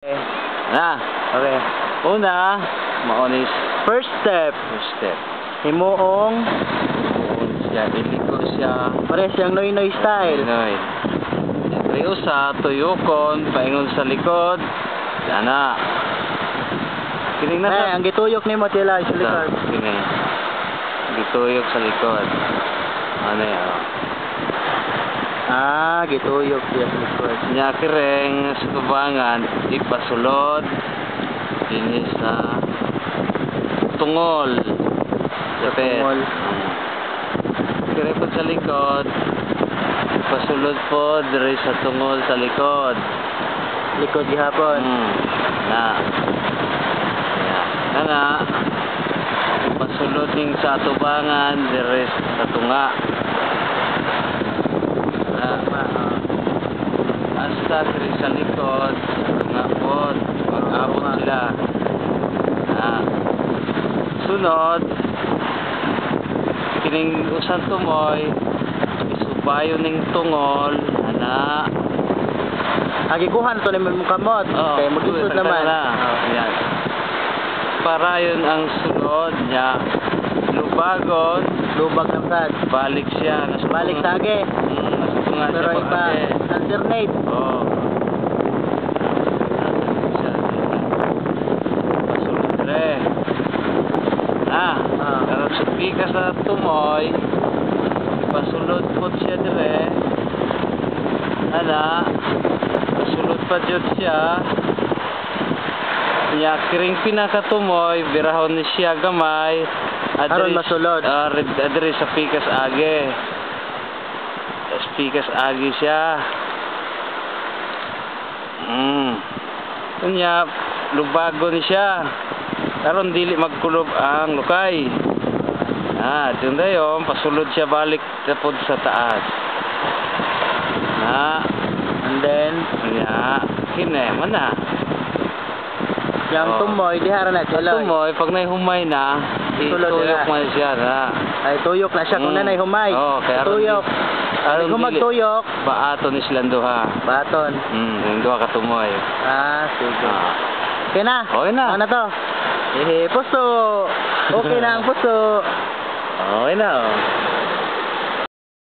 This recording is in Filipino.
Na, okay. Una, maonis First step, himuong siya, iliko siya. pare siyang noy-noy style. Pinoy. Siyempre usa, tuyokon, paingon sa likod. Yana. Kining Ay, nasa. ang gituyok ni mo tila sa likod. Kining. Gituyok sa likod. Ano yan? Gituyok siya sa likod. Nya kireng sa tubangan, ipasulod. Ini sa tungol. Dapit. Tungol. Kireng po sa likod. Pasulod po diri sa tungol sa likod. Likod gihapon. Na. Yeah. Na. Pasulod ning sa tubangan diri sa tunga. Hasta diri sa likod, tunga po, mag-abot sila. Sunod, kining usan tumoy, isubayo ning tungol, ana. Agikuhan to ni mong kamot. Kaya mag-isod naman. Yan. Para yun ang sunod niya. Lubagon, Lubag ng sad. balik siya. Balik sa age. Nasutunga siya Pero iba, alternate. Oo. Pasulod re. Pero supi ka sa tumoy, pasulod po siya dire. Pasulod pa dyan siya. Nya kiring pinakatumoy, birahon ni siya gamay. Aron masulod. Adri sa pikas age. Sa pikas age siya. Nya lubago ni siya. Aron dili magkulob ang lukay. Diyon dayon, pasulod siya balik tapod sa taas. And then, Kine, mana? yung tumoy, dihara na sila. Tumoy, pag nahumay na, ituyok mo siya na. Ay, tuyok na siya kung nanay humay. Kaya tuyok. Kung magtuyok, baaton is landuha. baton. Yung duha ka tumoy. Sige. Okay na? Okay na. Ano to? Puso. Okay na ang puso. Okay na,